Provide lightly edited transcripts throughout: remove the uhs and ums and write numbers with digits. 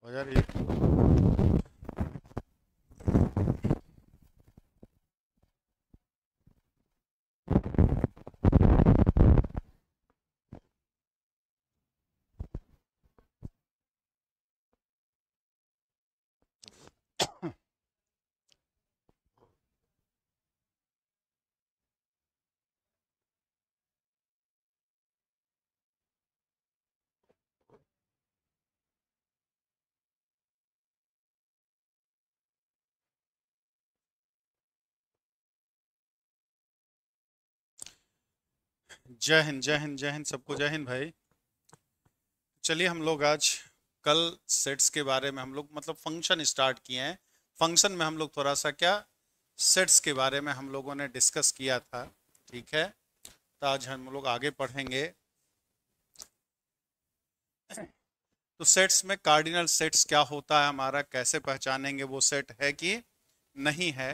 और यार ये जय हिंद जय हिंद जय हिंद, सबको जय हिंद भाई। चलिए हम लोग आज कल सेट्स के बारे में हम लोग मतलब फंक्शन स्टार्ट किए हैं। फंक्शन में हम लोग थोड़ा सा क्या सेट्स के बारे में हम लोगों ने डिस्कस किया था, ठीक है। तो आज हम लोग आगे पढ़ेंगे। तो सेट्स में कार्डिनल सेट्स क्या होता है हमारा, कैसे पहचानेंगे वो सेट है कि नहीं है।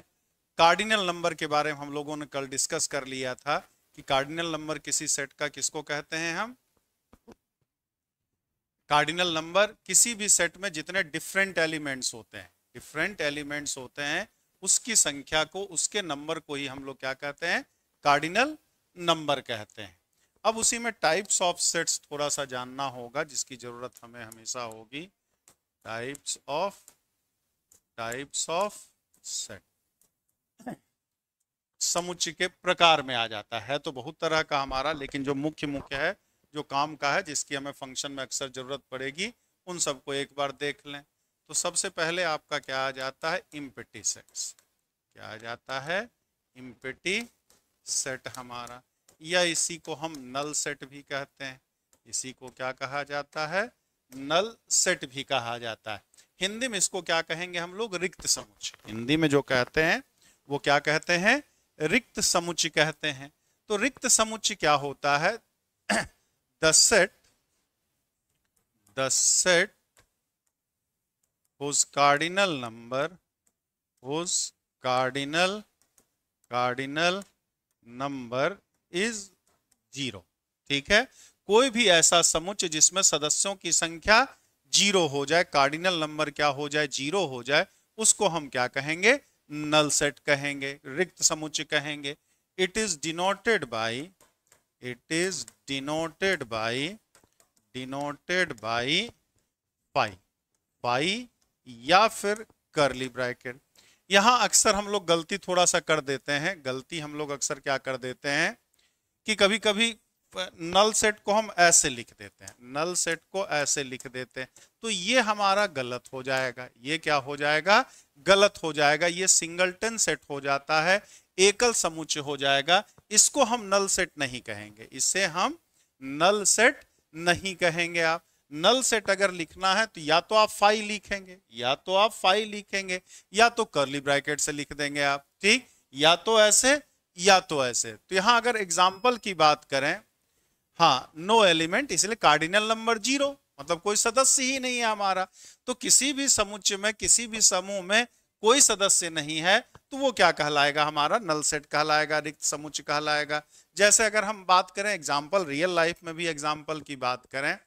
कार्डिनल नंबर के बारे में हम लोगों ने कल डिस्कस कर लिया था कि कार्डिनल नंबर किसी सेट का किसको कहते हैं हम। कार्डिनल नंबर किसी भी सेट में जितने डिफरेंट एलिमेंट्स होते हैं, डिफरेंट एलिमेंट्स होते हैं, उसकी संख्या को, उसके नंबर को ही हम लोग क्या कहते हैं, कार्डिनल नंबर कहते हैं। अब उसी में टाइप्स ऑफ सेट्स थोड़ा सा जानना होगा, जिसकी जरूरत हमें हमेशा होगी। टाइप्स ऑफ सेट समुच्चय के प्रकार में आ जाता है। तो बहुत तरह का हमारा, लेकिन जो मुख्य है, जो काम का है, जिसकी हमें फंक्शन में अक्सर जरूरत पड़ेगी, उन सबको एक बार देख लें। तो सबसे पहले आपका क्या आ जाता है, इम्पिटी सेट्स। क्या आ जाता है, इम्पिटी सेट हमारा, या इसी को हम नल सेट भी कहते हैं। इसी को क्या कहा जाता है, नल सेट भी कहा जाता है। हिंदी में इसको क्या कहेंगे हम लोग, रिक्त समुच्चय। हिंदी में जो कहते हैं वो क्या कहते हैं, रिक्त समुच्चय कहते हैं। तो रिक्त समुच्चय क्या होता है, the set whose cardinal number is 0। ठीक है, कोई भी ऐसा समुच्चय जिसमें सदस्यों की संख्या 0 हो जाए, कार्डिनल नंबर क्या हो जाए, 0 हो जाए, उसको हम क्या कहेंगे, नल सेट कहेंगे, रिक्त समुच्चय कहेंगे। It is denoted by pi या फिर कर्ली ब्रैकेट। यहां अक्सर हम लोग गलती थोड़ा सा कर देते हैं। गलती हम लोग अक्सर क्या कर देते हैं कि कभी कभी नल सेट को हम ऐसे लिख देते हैं, नल सेट को ऐसे लिख देते हैं, तो ये हमारा गलत हो जाएगा। ये क्या हो जाएगा, गलत हो जाएगा। ये सिंगलटन सेट हो जाता है, एकल समुच्चय हो जाएगा। इसको हम नल सेट नहीं कहेंगे, इसे हम नल सेट नहीं कहेंगे। आप नल सेट अगर लिखना है तो या तो आप फाई लिखेंगे, या तो कर्ली ब्रैकेट से लिख देंगे आप, ठीक, या तो ऐसे या तो ऐसे। तो यहां अगर एग्जाम्पल की बात करें, हाँ, नो एलिमेंट, इसलिए कार्डिनल नंबर 0, मतलब कोई सदस्य ही नहीं है हमारा। तो किसी भी समुच्चय में, किसी भी समूह में कोई सदस्य नहीं है, तो वो क्या कहलाएगा, हमारा नल सेट कहलाएगा, रिक्त समुच्चय कहलाएगा। जैसे अगर हम बात करें एग्जाम्पल, रियल लाइफ में भी एग्जाम्पल की बात करें,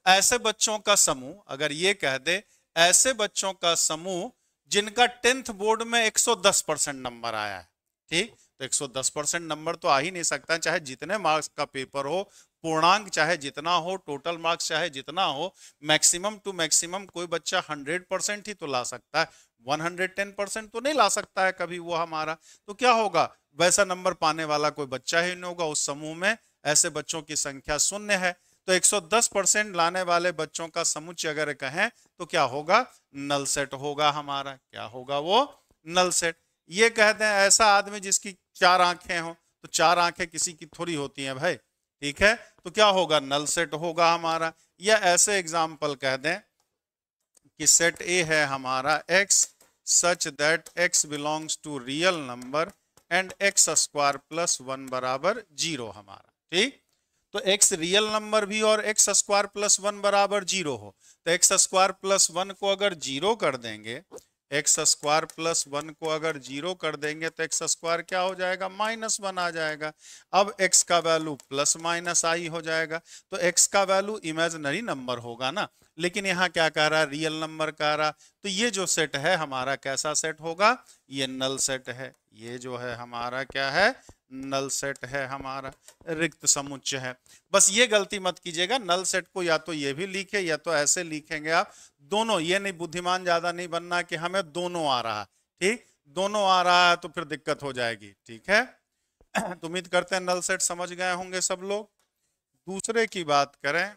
ऐसे बच्चों का समूह, अगर ये कह दे ऐसे बच्चों का समूह जिनका 10th बोर्ड में 110% नंबर आया है, ठीक, तो 110% नंबर तो आ ही नहीं सकता, चाहे जितने मार्क्स का पेपर हो, पूर्णांक चाहे जितना हो, टोटल मार्क्स चाहे जितना हो, मैक्सिमम टू मैक्सिमम कोई बच्चा 100% ही तो ला सकता है, 110% तो नहीं ला सकता है कभी वो हमारा। तो क्या होगा, वैसा नंबर पाने वाला कोई बच्चा ही नहीं होगा उस समूह में, ऐसे बच्चों की संख्या 0 है। तो 110% लाने वाले बच्चों का समुच्चय अगर कहें तो क्या होगा, नल सेट होगा हमारा। क्या होगा वो, नल सेट। ये कहते हैं ऐसा आदमी जिसकी 4 आंखें हो, तो 4 आंखें किसी की थोड़ी होती हैं भाई, ठीक है, तो क्या होगा, नल सेट होगा हमारा। या ऐसे एग्जाम्पल कह दें कि सेट ए है हमारा x such that x belongs to real number and x square plus 1 बराबर 0 हमारा, ठीक। तो x रियल नंबर भी और x स्क्वायर प्लस 1 बराबर 0 हो, तो x स्क्वायर प्लस 1 को अगर 0 कर देंगे, एक्स स्क्वायर प्लस 1 को अगर 0 कर देंगे तो एक्स स्क्वायर क्या हो जाएगा, -1 आ जाएगा। अब एक्स का वैल्यू प्लस माइनस आई हो जाएगा, तो एक्स का वैल्यू इमेजिनरी नंबर होगा ना, लेकिन यहाँ क्या कह रहा है, रियल नंबर कह रहा। तो ये जो सेट है हमारा कैसा सेट होगा, ये नल सेट है। ये जो है हमारा क्या है, नल सेट है, हमारा रिक्त समुच्चय है। बस ये गलती मत कीजिएगा, नल सेट को या तो ये भी लिखे या तो ऐसे लिखेंगे आप, दोनों। ये नहीं, बुद्धिमान ज्यादा नहीं बनना कि हमें दोनों आ रहा, ठीक, दोनों आ रहा है तो फिर दिक्कत हो जाएगी, ठीक है। तो उम्मीद करते हैं नल सेट समझ गए होंगे सब लोग। दूसरे की बात करें,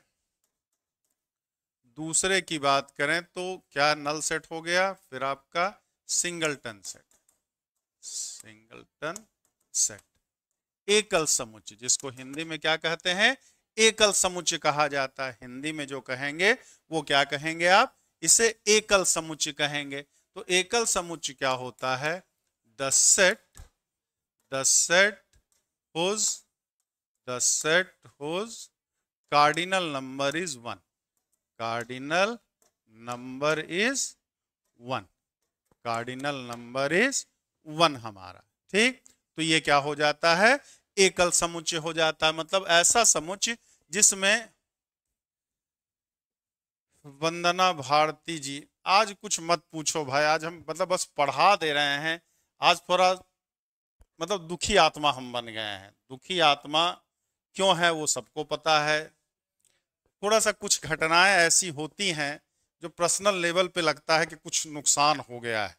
दूसरे की बात करें तो क्या नल सेट हो गया, फिर आपका सिंगलटन सेट। सिंगलटन सेट एकल समुच्चय, जिसको हिंदी में क्या कहते हैं, एकल समुच्चय कहा जाता है। हिंदी में जो कहेंगे वो क्या कहेंगे आप, इसे एकल समुच्चय कहेंगे। तो एकल समुच्चय क्या होता है, the set whose cardinal number is 1, cardinal number is 1, cardinal number is 1 हमारा, ठीक। तो ये क्या हो जाता है, एकल समुच्चय हो जाता है। मतलब ऐसा समुच्चय जिसमें, वंदना भारती जी, आज कुछ मत पूछो भाई, आज हम मतलब बस पढ़ा दे रहे हैं। आज थोड़ा मतलब दुखी आत्मा हम बन गए हैं। दुखी आत्मा क्यों है वो सबको पता है। थोड़ा सा कुछ घटनाएं ऐसी होती हैं जो पर्सनल लेवल पे लगता है कि कुछ नुकसान हो गया है,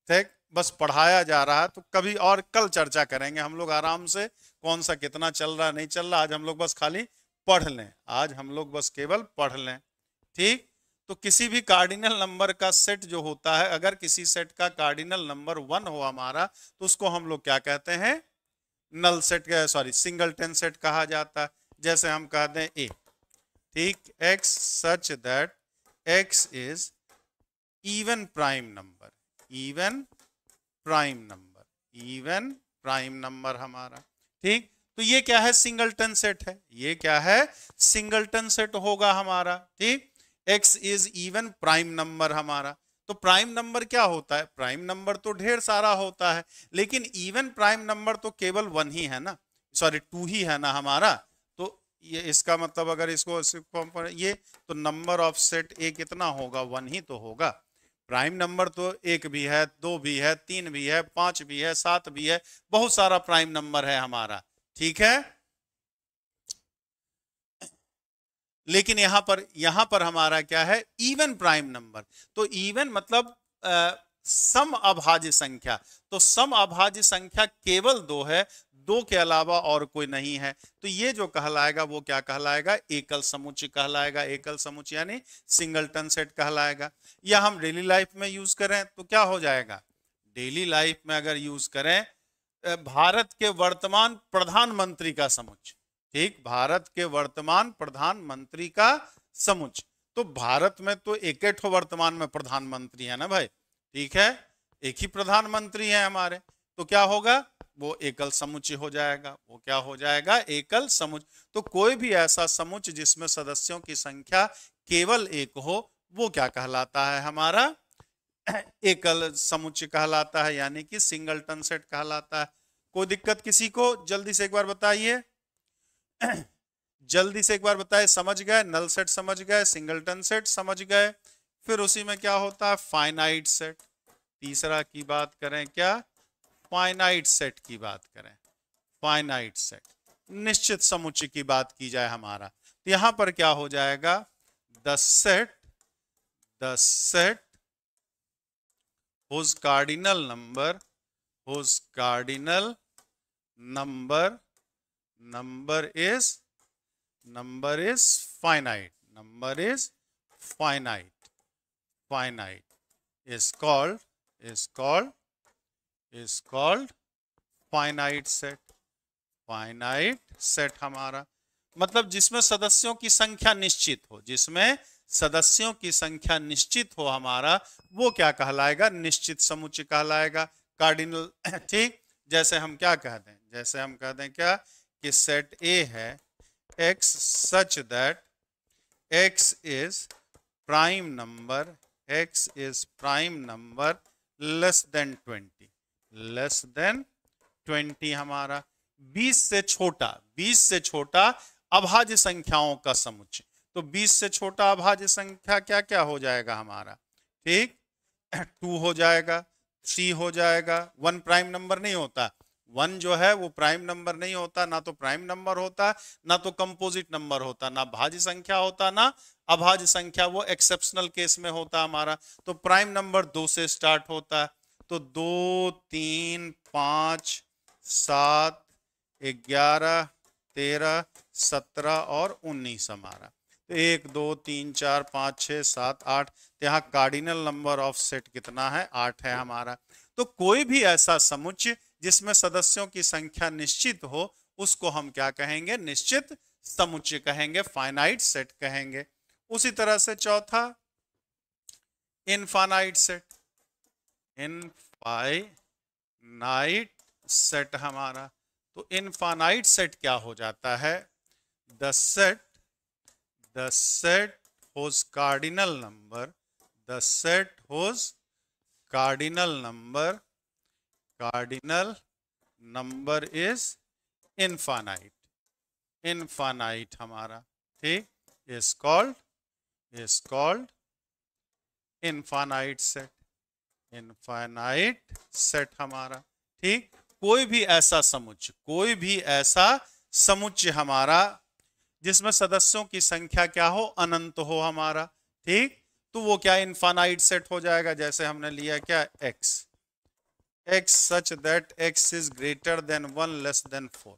ठीक। बस पढ़ाया जा रहा है, तो कभी और कल चर्चा करेंगे हम लोग आराम से, कौन सा कितना चल रहा नहीं चल रहा। आज हम लोग बस खाली पढ़ लें, आज हम लोग बस केवल पढ़ लें, ठीक। तो किसी भी कार्डिनल नंबर का सेट जो होता है, अगर किसी सेट का कार्डिनल नंबर 1 हो हमारा, तो उसको हम लोग क्या कहते हैं, null set, sorry singleton set कहा जाता है। जैसे हम कहते हैं ए, ठीक, X such that X is even prime number, even prime number, even prime number हमारा, ठीक। तो ये क्या है, सिंगलटन सेट है। ये क्या है, सिंगलटन सेट होगा हमारा, ठीक। x is even prime number हमारा। तो प्राइम नंबर क्या होता है, प्राइम नंबर तो ढेर सारा होता है, लेकिन इवन प्राइम नंबर तो केवल 1 ही है ना, सॉरी 2 ही है ना हमारा। तो ये इसका मतलब अगर इसको ये, तो नंबर ऑफ सेट ए कितना होगा, 1 ही तो होगा। प्राइम नंबर तो 1 भी है, 2 भी है, 3 भी है, 5 भी है, 7 भी है, बहुत सारा प्राइम नंबर है हमारा, ठीक है। लेकिन यहां पर हमारा क्या है, इवन प्राइम नंबर। तो इवन मतलब सम अभाज्य संख्या। तो सम अभाज्य संख्या केवल 2 है, 2 के अलावा और कोई नहीं है। तो ये जो कहलाएगा वो क्या कहलाएगा, एकल समुच्चय कहलाएगा। एकल समुच्चय यानी सिंगलटन सेट कहलाएगा। या हम डेली लाइफ में यूज करें तो क्या हो जाएगा, डेली लाइफ में अगर यूज करें, भारत के वर्तमान प्रधानमंत्री का समुच्चय, ठीक, भारत के वर्तमान प्रधानमंत्री का समुच्चय। तो भारत में तो एक ही वर्तमान में प्रधानमंत्री है ना भाई, ठीक है, एक ही प्रधानमंत्री है हमारे। तो क्या होगा, वो एकल समुच्चय हो जाएगा। वो क्या हो जाएगा, एकल समुच्चय। तो कोई भी ऐसा समुच्चय जिसमें सदस्यों की संख्या केवल 1 हो, वो क्या कहलाता है हमारा, एकल समुच्चय कहलाता है, यानी कि सिंगलटन सेट कहलाता है। कोई दिक्कत किसी को, जल्दी से एक बार बताइए, जल्दी से एक बार बताए, समझ गए, नल सेट समझ गए, सिंगलटन सेट समझ गए। फिर उसी में क्या होता है, फाइनाइट सेट। तीसरा की बात करें क्या, फाइनाइट सेट की बात करें। फाइनाइट सेट, निश्चित समुच्चय की बात की जाए हमारा, तो यहां पर क्या हो जाएगा, the set whose cardinal number is finite, finite is called finite set। finite set हमारा मतलब जिसमें सदस्यों की संख्या निश्चित हो, जिसमें सदस्यों की संख्या निश्चित हो हमारा, वो क्या कहलाएगा, निश्चित समुच्चय कहलाएगा, कार्डिनल, ठीक। जैसे हम क्या कहते हैं, जैसे हम कहते हैं क्या, कि सेट ए है x such that x is prime number less than 20, less than 20 हमारा 20 से छोटा, 20 से छोटा अभाज्य संख्याओं का समुच्चय। तो 20 से छोटा अभाज्य संख्या क्या क्या हो जाएगा हमारा, ठीक, 2 हो जाएगा, 3 हो जाएगा। 1 प्राइम नंबर नहीं होता, 1 जो है वो प्राइम नंबर नहीं होता, ना तो प्राइम नंबर होता, ना तो कंपोजिट नंबर होता, ना भाज्य संख्या होता, ना अभाज्य संख्या, वो एक्सेप्शनल केस में होता हमारा। तो प्राइम नंबर 2 से स्टार्ट होता है, तो 2, 3, 5, 7, 11, 13, 17 और 19 हमारा। तो 1, 2, 3, 4, 5, 6, 7, 8, तो यहाँ कार्डिनल नंबर ऑफ सेट कितना है, 8 है हमारा। तो कोई भी ऐसा समुच्चय जिसमें सदस्यों की संख्या निश्चित हो उसको हम क्या कहेंगे, निश्चित समुच्चय कहेंगे, फाइनाइट सेट कहेंगे। उसी तरह से चौथा इनफाइनाइट सेट, इनफाइनाइट सेट हमारा। तो इनफाइनाइट सेट क्या हो जाता है, the set whose cardinal number, the set whose cardinal number is infinite, infinite हमारा, ठीक, is called infinite set, infinite set हमारा, ठीक। कोई भी ऐसा समुच्चय हमारा जिसमें सदस्यों की संख्या क्या हो, अनंत हो हमारा, ठीक, तो वो क्या इनफाइनाइट सेट हो जाएगा। जैसे हमने लिया क्या, x such that x is greater than 1 less than 4।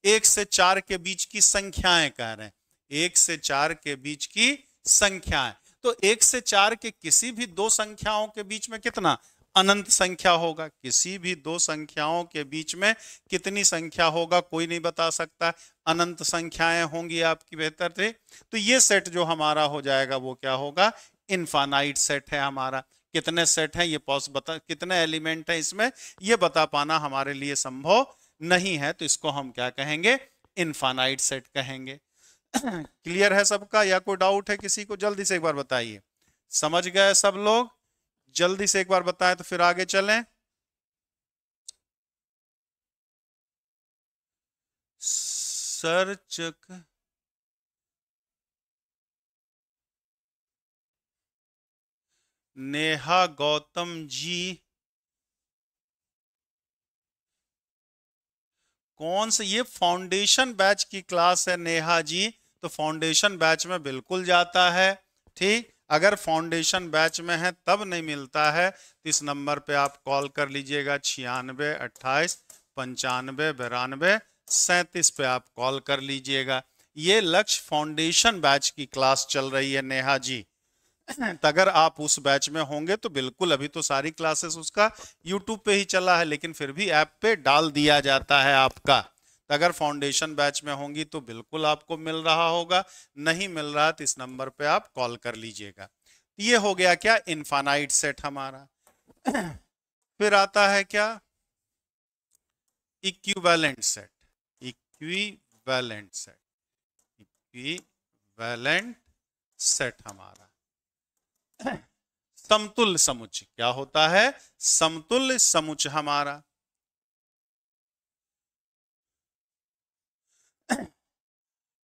1 से 4 के बीच की संख्याएं कह रहे हैं, 1 से 4 के बीच की संख्याएं। तो 1 से 4 के किसी भी दो संख्याओं के बीच में कितना, अनंत संख्या होगा। किसी भी दो संख्याओं के बीच में कितनी संख्या होगा कोई नहीं बता सकता, अनंत संख्याएं होंगी आपकी, बेहतर थे। तो ये सेट जो हमारा हो जाएगा वो क्या होगा, इनफाइनाइट सेट है हमारा। कितने सेट हैं ये कितने एलिमेंट हैं इसमें ये बता पाना हमारे लिए संभव नहीं है, तो इसको हम क्या कहेंगे, इनफाइनाइट सेट कहेंगे। क्लियर है सबका, या कोई डाउट है किसी को, जल्दी से एक बार बताइए। समझ गए सब लोग, जल्दी से एक बार बताएं तो फिर आगे चलें। सर्च नेहा गौतम जी, कौन से, ये फाउंडेशन बैच की क्लास है नेहा जी, तो फाउंडेशन बैच में बिल्कुल जाता है, ठीक। अगर फाउंडेशन बैच में है तब नहीं मिलता है तो इस नंबर पे आप कॉल कर लीजिएगा, 96 28 95 92 37 पे आप कॉल कर लीजिएगा। ये लक्ष्य फाउंडेशन बैच की क्लास चल रही है नेहा जी। तो अगर आप उस बैच में होंगे तो बिल्कुल, अभी तो सारी क्लासेस उसका यूट्यूब पे ही चला है, लेकिन फिर भी ऐप पे डाल दिया जाता है आपका। तो अगर फाउंडेशन बैच में होंगी तो बिल्कुल आपको मिल रहा होगा, नहीं मिल रहा तो इस नंबर पे आप कॉल कर लीजिएगा। ये हो गया क्या, इनफाइनाइट सेट हमारा। फिर आता है क्या, equivalent set, equivalent set, equivalent set हमारा। समतुल्य समुच्चय क्या होता है, समतुल्य समुच्चय हमारा।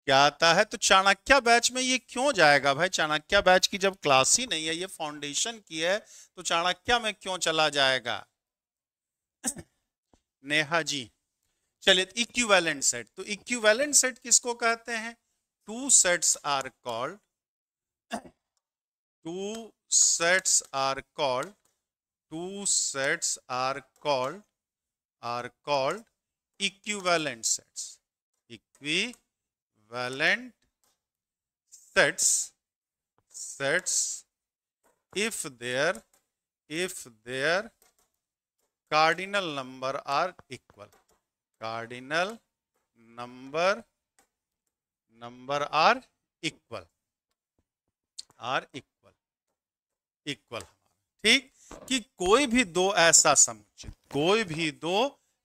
क्या आता है, तो चाणक्य बैच में ये क्यों जाएगा भाई, चाणक्य बैच की जब क्लास ही नहीं है, ये फाउंडेशन की है, तो चाणक्य में क्यों चला जाएगा। नेहा जी, चलिए इक्विवेलेंट सेट, तो इक्विवेलेंट सेट किसको कहते हैं, two sets are called, two sets are called equivalent sets, equivalent sets if their cardinal number are equal, cardinal number are equal, equal, ठीक। कि कोई भी दो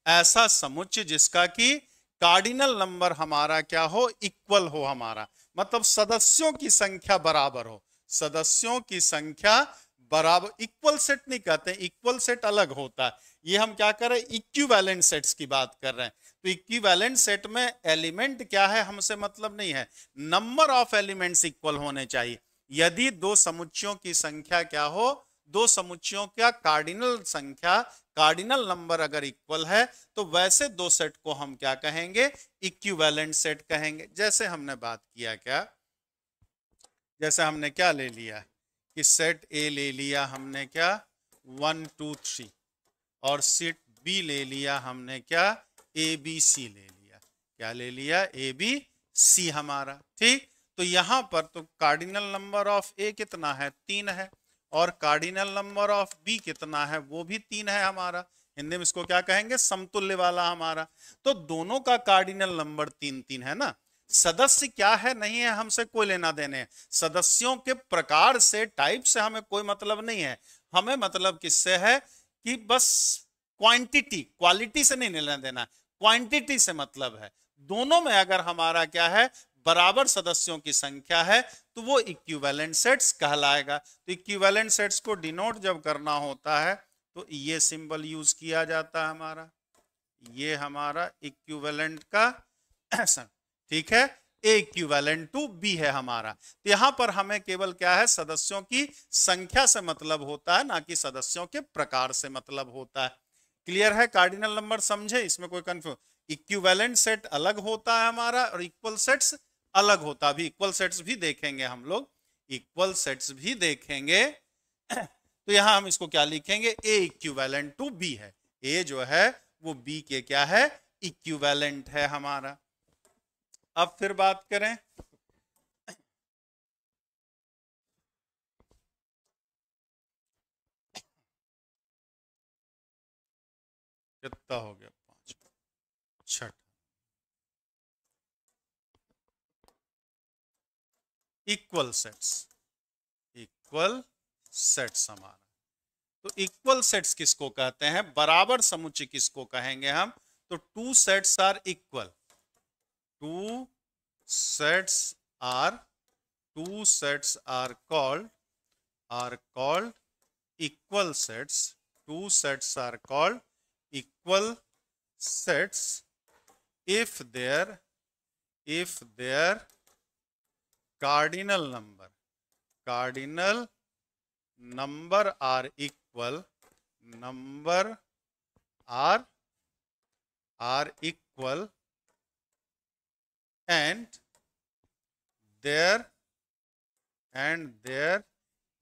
ऐसा समुच्चय जिसका कि कार्डिनल नंबर हमारा क्या हो, इक्वल हो हमारा, मतलब सदस्यों की संख्या बराबर हो, सदस्यों की संख्या बराबर, इक्वल सेट नहीं कहते हैं, इक्वल सेट अलग होता है। ये हम क्या कर रहे हैं, इक्विवेलेंट सेट्स की बात कर रहे हैं। तो इक्विवेलेंट सेट में एलिमेंट क्या है हमसे मतलब नहीं है, नंबर ऑफ एलिमेंट्स इक्वल होने चाहिए। यदि दो समुच्चयों की संख्या क्या हो, दो समुच्चयों का कार्डिनल संख्या, कार्डिनल नंबर अगर इक्वल है तो वैसे दो सेट को हम क्या कहेंगे, इक्विवेलेंट सेट कहेंगे। जैसे हमने बात किया क्या, जैसे हमने क्या ले लिया कि सेट ए ले लिया हमने क्या 1 2 3, और सेट बी ले लिया हमने क्या ए बी सी ले लिया, क्या ले लिया ए बी सी हमारा, ठीक। तो यहां पर तो कार्डिनल नंबर ऑफ ए कितना है, 3 है, और कार्डिनल नंबर ऑफ बी कितना है, वो भी 3 है हमारा। हिंदी में इसको क्या कहेंगे, समतुल्य वाला हमारा। तो दोनों का कार्डिनल नंबर 3 3 है ना। सदस्य क्या है नहीं है हमसे कोई लेना देने है, सदस्यों के प्रकार से, टाइप से हमें कोई मतलब नहीं है। हमें मतलब किससे है कि बस क्वांटिटी, क्वालिटी से नहीं लेना देना, क्वांटिटी से मतलब है। दोनों में अगर हमारा क्या है, बराबर सदस्यों की संख्या है तो वो इक्विवेलेंट सेट्स कहलाएगा। तो इक्विवेलेंट सेट्स को डिनोट जब करना होता है तो ये सिंबल यूज किया जाता है हमारा, ये हमारा इक्विवेलेंट का, ठीक है, ए इक्विवेलेंट टू बी है हमारा। तो यहां पर हमें केवल क्या है, सदस्यों की संख्या से मतलब होता है, ना कि सदस्यों के प्रकार से मतलब होता है। क्लियर है, कार्डिनल नंबर समझे, इसमें कोई कंफ्यूज, इक्विवेलेंट सेट अलग होता है हमारा और इक्वल सेट्स अलग होता है। अभी इक्वल सेट्स भी देखेंगे हम लोग, इक्वल सेट्स भी देखेंगे। तो यहां हम इसको क्या लिखेंगे, ए इक्विवेलेंट टू बी है, ए जो है वो बी के क्या है, इक्विवेलेंट है हमारा। अब फिर बात करें, कितना हो गया, 5 Chhath, equal sets, equal sets हमारा। तो इक्वल सेट्स किसको कहते हैं, बराबर समुच्चय किसको कहेंगे हम, तो two sets are equal, two sets are, two sets are called equal sets, two sets are called equal sets if their cardinal number are equal, number are equal, and their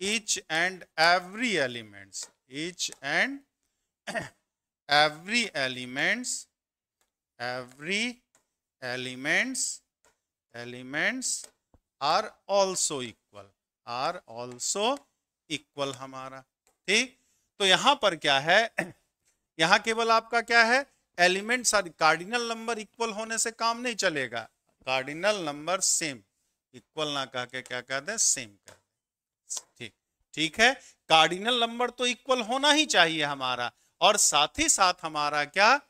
each and every elements, each and every elements are also equal, are also equal हमारा, ठीक। तो यहां पर क्या है, यहां केवल आपका क्या है, एलिमेंट्स, कार्डिनल नंबर इक्वल होने से काम नहीं चलेगा, कार्डिनल नंबर सेम, इक्वल ना कह के क्या कहते हैं, सेम कहते हैं, ठीक, ठीक है। कार्डिनल नंबर तो इक्वल होना ही चाहिए हमारा, और साथ ही साथ हमारा क्या,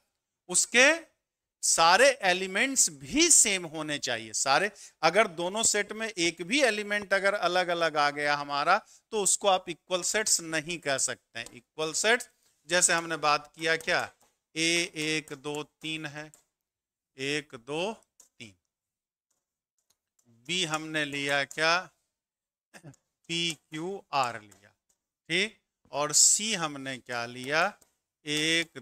उसके सारे एलिमेंट्स भी सेम होने चाहिए, सारे। अगर दोनों सेट में एक भी एलिमेंट अगर अलग अलग आ गया हमारा तो उसको आप इक्वल सेट्स नहीं कह सकते हैं। इक्वल सेट्स जैसे हमने बात किया क्या, ए 1 2 3 है, 1 2 3, बी हमने लिया क्या, पी क्यू आर लिया, ठीक, और सी हमने क्या लिया, 1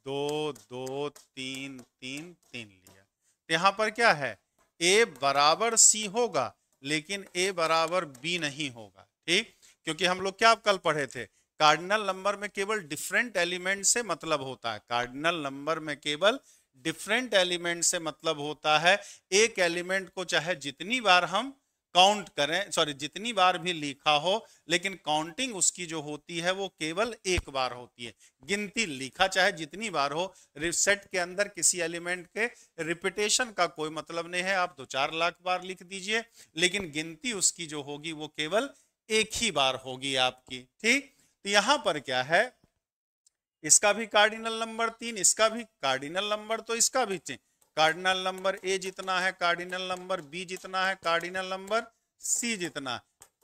2 2 3 3 3 लिया। तो यहां पर क्या है, ए बराबर सी होगा लेकिन ए बराबर बी नहीं होगा, ठीक, क्योंकि हम लोग क्या कल पढ़े थे, कार्डिनल नंबर में केवल डिफरेंट एलिमेंट से मतलब होता है, कार्डिनल नंबर में केवल डिफरेंट एलिमेंट से मतलब होता है। एक एलिमेंट को चाहे जितनी बार हम काउंट करें, सॉरी जितनी बार भी लिखा हो, लेकिन काउंटिंग उसकी जो होती है वो केवल एक बार होती है। गिनती लिखा चाहे जितनी बार हो, सेट के अंदर किसी एलिमेंट के रिपीटेशन का कोई मतलब नहीं है, आप 2-4 लाख बार लिख दीजिए, लेकिन गिनती उसकी जो होगी वो केवल एक ही बार होगी आपकी, ठीक। तो यहां पर क्या है, इसका भी कार्डिनल नंबर 3, इसका भी कार्डिनल नंबर, तो इसका भी 3, कार्डिनल नंबर ए जितना है कार्डिनल नंबर बी जितना है कार्डिनल नंबर सी जितना,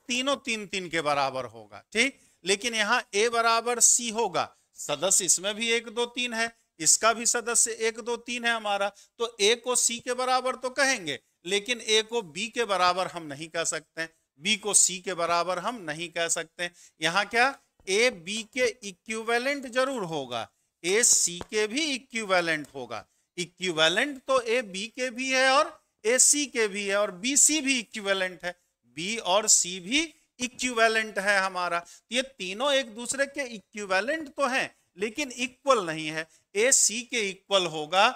तीनों तीन तीन के बराबर होगा, ठीक। लेकिन यहाँ ए बराबर सी होगा, सदस्य इसमें भी 1 2 3 है, इसका भी सदस्य 1 2 3 है हमारा, तो ए को सी के बराबर तो कहेंगे, लेकिन ए को बी के बराबर हम नहीं कह सकते, बी को सी के बराबर हम नहीं कह सकते। यहाँ क्या ए बी के इक्विवेलेंट जरूर होगा, ए सी के भी इक्विवेलेंट होगा। इक्विवेलेंट तो ए बी के भी है और ए सी के भी है, और बी सी भी इक्विवेलेंट है, बी और सी भी इक्विवेलेंट है हमारा। ये तीनों एक दूसरे के इक्विवेलेंट तो हैं लेकिन इक्वल नहीं है। ए सी के इक्वल होगा,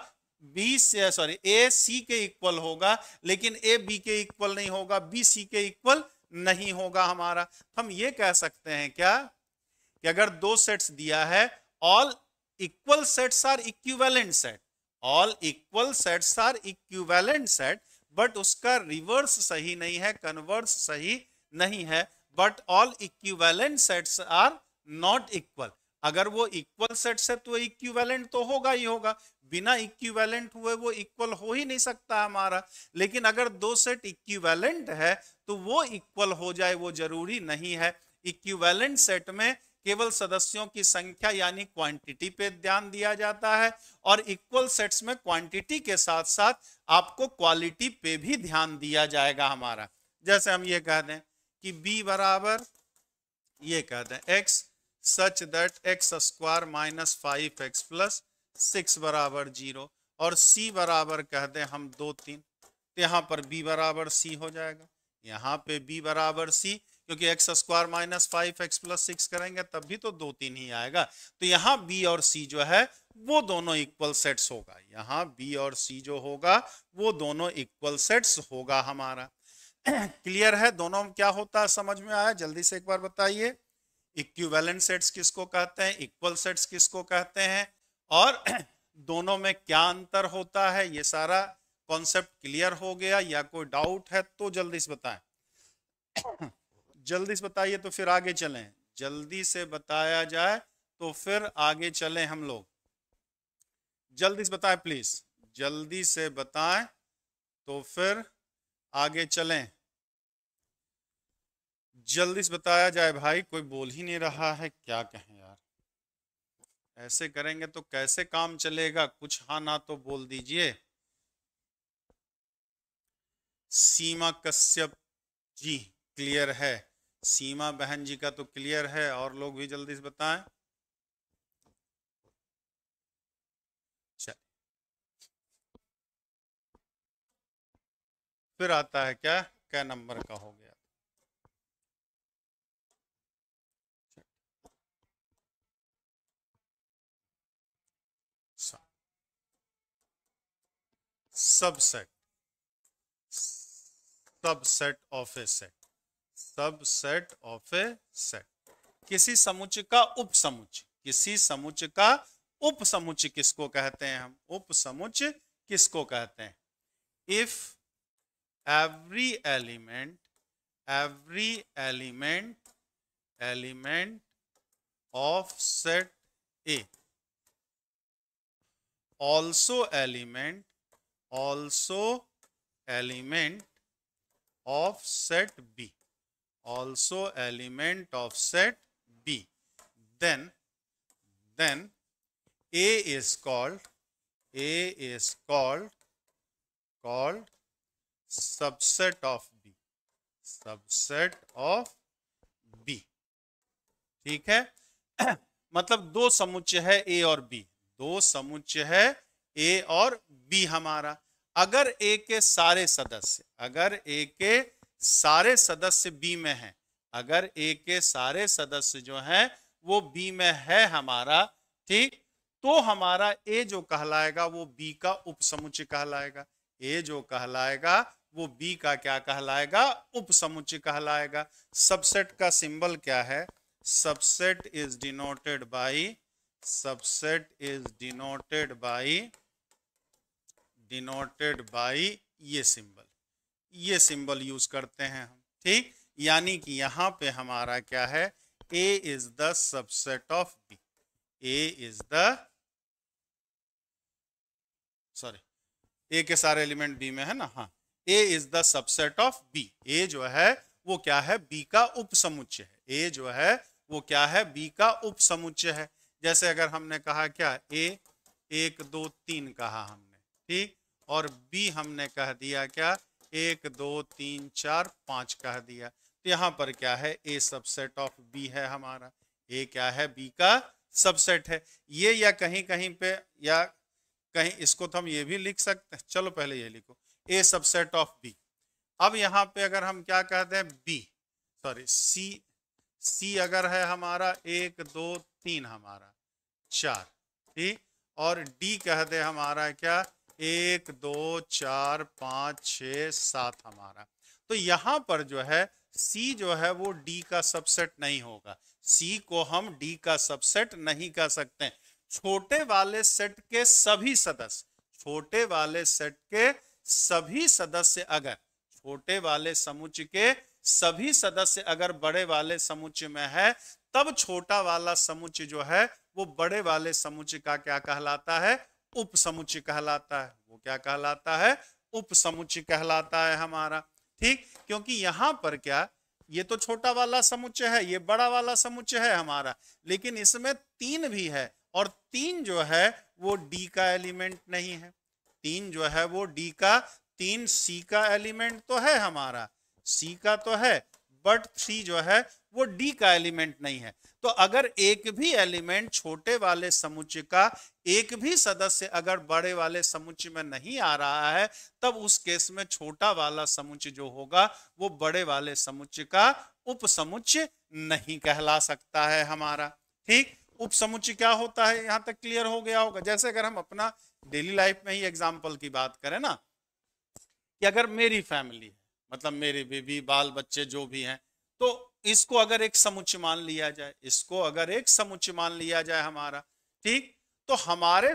बी से सॉरी ए सी के इक्वल होगा, लेकिन ए बी के इक्वल नहीं होगा, बी सी के इक्वल नहीं होगा हमारा। हम ये कह सकते हैं क्या कि अगर दो सेट्स दिया है, all equal sets are equivalent set, all equal sets are equivalent set, but उसका रिवर्स सही नहीं है, कन्वर्स सही नहीं है, but all equivalent sets are not equal. अगर वो इक्वल सेट्स है तो इक्विवेलेंट तो होगा ही होगा, बिना इक्विवेलेंट हुए वो इक्वल हो ही नहीं सकता हमारा। लेकिन अगर दो सेट इक्विवेलेंट है तो वो इक्वल हो जाए, वो जरूरी नहीं है। इक्विवेलेंट सेट में केवल सदस्यों की संख्या यानी क्वांटिटी पे ध्यान दिया जाता है, और इक्वल सेट्स में क्वांटिटी के साथ साथ आपको क्वालिटी पे भी ध्यान दिया जाएगा हमारा। जैसे हम ये कह दें कि b बराबर ये कह दें x such that x square minus 5x plus 6 बराबर 0, और c बराबर कह दें हम 2 3, तो यहाँ पर b बराबर c हो जाएगा, यहाँ पे b बराबर c, क्योंकि x square minus 5x plus 6 करेंगे तब भी तो 2 3 ही आएगा। तो यहाँ b और c जो है वो दोनों इक्वल सेट्स होगा, यहाँ b और c जो होगा वो दोनों इक्वल सेट्स होगा हमारा। क्लियर है? दोनों क्या होता है समझ में आया? जल्दी से एक बार बताइए, इक्विवेलेंट सेट्स किसको कहते हैं, इक्वल सेट्स किसको कहते हैं, और दोनों में क्या अंतर होता है। ये सारा कॉन्सेप्ट क्लियर हो गया या कोई डाउट है तो जल्दी से बताएं। जल्दी से बताइए तो फिर आगे चलें, जल्दी से बताया जाए तो फिर आगे चलें हम लोग। जल्दी से बताएं प्लीज, जल्दी से बताएं तो फिर आगे चलें। जल्दी से बताया जाए भाई, कोई बोल ही नहीं रहा है, क्या कहें यार, ऐसे करेंगे तो कैसे काम चलेगा, कुछ हाँ ना तो बोल दीजिए। सीमा कश्यप जी क्लियर है, सीमा बहन जी का तो क्लियर है, और लोग भी जल्दी से बताएं। चल फिर आता है क्या नंबर का हो गया, subset, subset of A set, subset of A set, किसी समुच्चय का उपसमुच्चय, किसी समुच्चय का उपसमुच्चय किसको कहते हैं हम, उपसमुच्चय किसको कहते हैं। If every element of set A also element of set B, also element of set B, then A is called subset of B, subset of B. ठीक है? मतलब दो समुच्चय है ए और बी, दो समुच्चय है ए और बी हमारा। अगर ए के सारे सदस्य, अगर ए के सारे सदस्य बी में हैं, अगर ए के सारे सदस्य जो हैं वो बी में है हमारा, ठीक, तो हमारा ए जो कहलाएगा वो बी का उपसमुच्चय कहलाएगा, ए जो कहलाएगा वो बी का क्या कहलाएगा, उपसमुच्चय कहलाएगा। सबसेट का सिंबल क्या है, subset is denoted by, subset is denoted by ये सिंबल, ये सिंबल यूज करते हैं हम, ठीक। यानी कि यहां पे हमारा क्या है, A is the subset of B, A is the A के सारे एलिमेंट बी में है ना, हाँ, A is the subset of B, A जो है वो क्या है, बी का उपसमुच्चय है। ए जो है वो क्या है, बी का उपसमुच्चय है। जैसे अगर हमने कहा क्या, ए 1 2 3 कहा हमने, ठीक, और बी हमने कह दिया क्या 1 2 3 4 5 कह दिया, तो यहां पर क्या है, ए सबसेट ऑफ बी है हमारा। ए क्या है, बी का सबसेट है। ये या कहीं कहीं पे या कहीं इसको तो हम ये भी लिख सकते हैं, चलो पहले ये लिखो, ए सबसेट ऑफ बी। अब यहाँ पे अगर हम क्या कहते हैं, बी सॉरी सी अगर है हमारा 1 2 3 हमारा 4, ठीक, और डी कह दे हमारा क्या 1 2 4 5 6 7 हमारा, तो यहां पर जो है सी जो है वो डी का सबसेट नहीं होगा। सी को हम डी का सबसेट नहीं कह सकते। छोटे वाले सेट के सभी सदस्य, छोटे वाले सेट के सभी सदस्य अगर, छोटे वाले समुच्चय के सभी सदस्य अगर बड़े वाले समुच्चय में है, तब छोटा वाला समुच्चय जो है वो बड़े वाले समुच्चय का क्या कहलाता है, उपसमुच्चय कहलाता है। वो क्या कहलाता है, उपसमुच्चय कहलाता है हमारा, ठीक। क्योंकि यहां पर क्या, ये तो छोटा वाला समुच्चय है, ये बड़ा वाला समुच्चय है हमारा, लेकिन इसमें 3 भी है, और 3 जो है वो डी का एलिमेंट नहीं है। 3 जो है वो डी का, 3 सी का एलिमेंट तो है हमारा, सी का तो है, बट 3 जो है वो डी का एलिमेंट नहीं है। तो अगर एक भी एलिमेंट छोटे वाले समुच्चय का, एक भी सदस्य अगर बड़े वाले समुच्चय में नहीं आ रहा है, तब उस केस में छोटा वाला समुच्चय जो होगा वो बड़े वाले समुच्चय का उपसमुच्चय नहीं कहला सकता है हमारा, ठीक। उपसमुच्चय क्या होता है, यहां तक क्लियर हो गया होगा। जैसे अगर हम अपना डेली लाइफ में ही एग्जाम्पल की बात करें ना, कि अगर मेरी फैमिली है, मतलब मेरे बेबी बाल बच्चे जो भी हैं, तो इसको अगर एक समुच्चय मान लिया जाए, इसको अगर एक समुच्चय मान लिया जाए हमारा, ठीक, तो हमारे